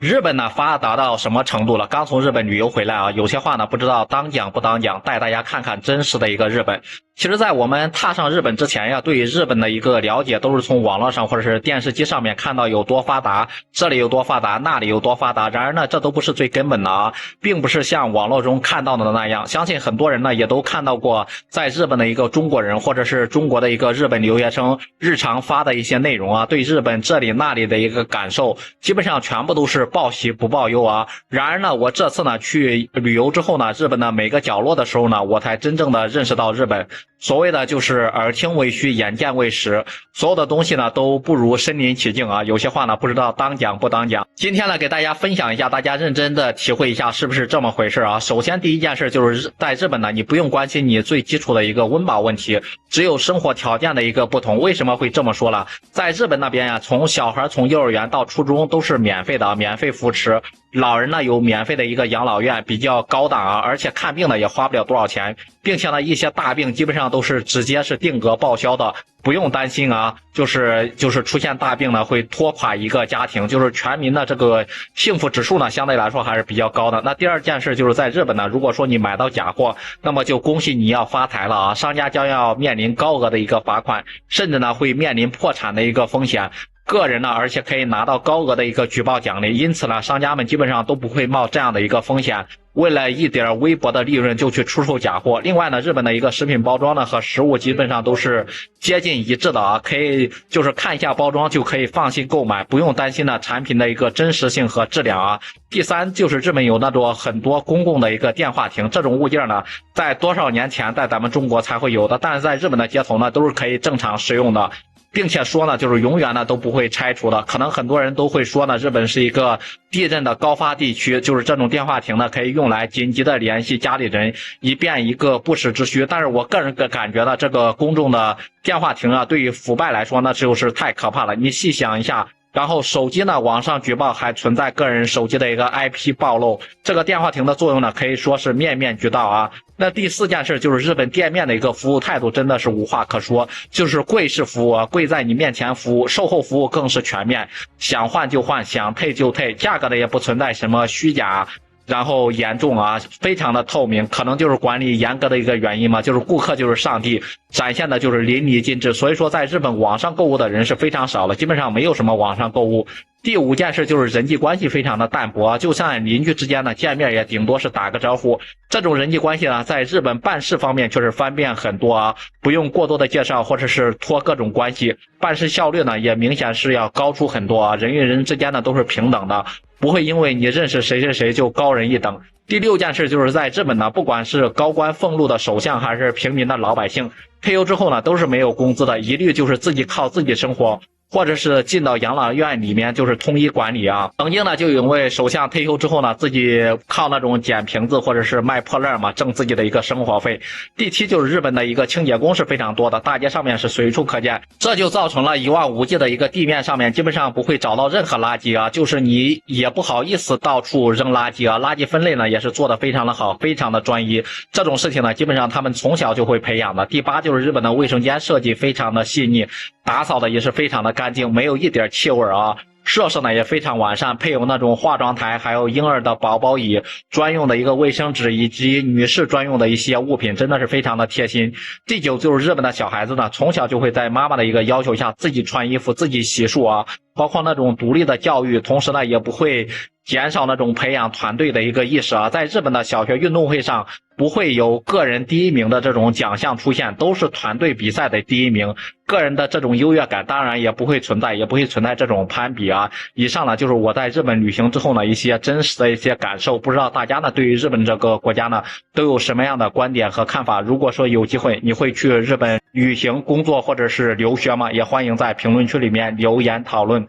日本呢发达到什么程度了？刚从日本旅游回来啊，有些话呢不知道当讲不当讲，带大家看看真实的一个日本。其实，在我们踏上日本之前呀，对于日本的一个了解都是从网络上或者是电视机上面看到有多发达，这里有多发达，那里有多发达。然而呢，这都不是最根本的啊，并不是像网络中看到的那样。相信很多人呢也都看到过，在日本的一个中国人或者是中国的一个日本留学生日常发的一些内容啊，对日本这里那里的一个感受，基本上全部都是报喜不报忧啊。然而呢，我这次呢去旅游之后呢，日本的每个角落的时候呢，我才真正的认识到日本。所谓的就是耳听为虚，眼见为实，所有的东西呢都不如身临其境啊。有些话呢不知道当讲不当讲。今天呢给大家分享一下，大家认真的体会一下是不是这么回事啊。首先第一件事就是在日本呢，你不用关心你最基础的一个温饱问题，只有生活条件的一个不同。为什么会这么说了？在日本那边呀，从小孩从幼儿园到初中都是免费的，免费扶持。老人呢有免费的一个养老院，比较高档啊，而且看病呢也花不了多少钱，并且呢一些大病基本上都是直接是定额报销的，不用担心啊，就是出现大病呢会拖垮一个家庭，就是全民的这个幸福指数呢相对来说还是比较高的。那第二件事就是在日本呢，如果说你买到假货，那么就恭喜你要发财了啊，商家将要面临高额的一个罚款，甚至呢会面临破产的一个风险。个人呢，而且可以拿到高额的一个举报奖励，因此呢，商家们基本上都不会冒这样的一个风险，为了一点微薄的利润就去出售假货。另外呢，日本的一个食品包装呢和食物基本上都是接近一致的啊，可以就是看一下包装就可以放心购买，不用担心呢产品的一个真实性和质量啊。第三就是日本有那种很多公共的一个电话亭，这种物件呢，在多少年前在咱们中国才会有的，但是在日本的街头呢都是可以正常使用的。并且说呢，就是永远呢都不会拆除的。可能很多人都会说呢，日本是一个地震的高发地区，就是这种电话亭呢可以用来紧急的联系家里人，以便一个不时之需。但是我个人的感觉呢，这个公众的电话亭啊，对于腐败来说呢，就是太可怕了。你细想一下。然后手机呢，网上举报还存在个人手机的一个 IP 暴露，这个电话亭的作用呢，可以说是面面俱到啊。那第四件事就是日本店面的一个服务态度真的是无话可说，就是跪式服务啊，跪在你面前服务，售后服务更是全面，想换就换，想退就退，价格的也不存在什么虚假。然后严重啊，非常的透明，可能就是管理严格的一个原因嘛，就是顾客就是上帝，展现的就是淋漓尽致。所以说在日本网上购物的人是非常少的，基本上没有什么网上购物。第五件事就是人际关系非常的淡薄，就像邻居之间呢见面也顶多是打个招呼，这种人际关系呢在日本办事方面确实方便很多啊，不用过多的介绍或者是托各种关系，办事效率呢也明显是要高出很多啊，人与人之间呢都是平等的，不会因为你认识谁谁谁就高人一等。第六件事就是在日本呢，不管是高官俸禄的首相还是平民的老百姓，退休之后呢都是没有工资的，一律就是自己靠自己生活，或者是进到养老院里面就是统一管理啊。曾经呢就有位首相退休之后呢，自己靠那种捡瓶子或者是卖破烂嘛，挣自己的一个生活费。第七就是日本的一个清洁工是非常多的，大街上面是随处可见，这就造成了一望无际的一个地面上面基本上不会找到任何垃圾啊，就是你也不好意思到处扔垃圾啊，垃圾分类呢也是做得非常的好，非常的专一，这种事情呢基本上他们从小就会培养的。第八就是日本的卫生间设计非常的细腻，打扫的也是非常的干净，没有一点气味啊。设施呢也非常完善，配有那种化妆台，还有婴儿的宝宝椅，专用的一个卫生纸，以及女士专用的一些物品，真的是非常的贴心。第九就是日本的小孩子呢，从小就会在妈妈的一个要求下自己穿衣服，自己洗漱啊，包括那种独立的教育，同时呢也不会减少那种培养团队的一个意识啊。在日本的小学运动会上，不会有个人第一名的这种奖项出现，都是团队比赛的第一名，个人的这种优越感当然也不会存在，也不会存在这种攀比啊。以上呢就是我在日本旅行之后呢一些真实的一些感受，不知道大家呢对于日本这个国家呢都有什么样的观点和看法。如果说有机会你会去日本旅行、工作或者是留学吗？也欢迎在评论区里面留言讨论。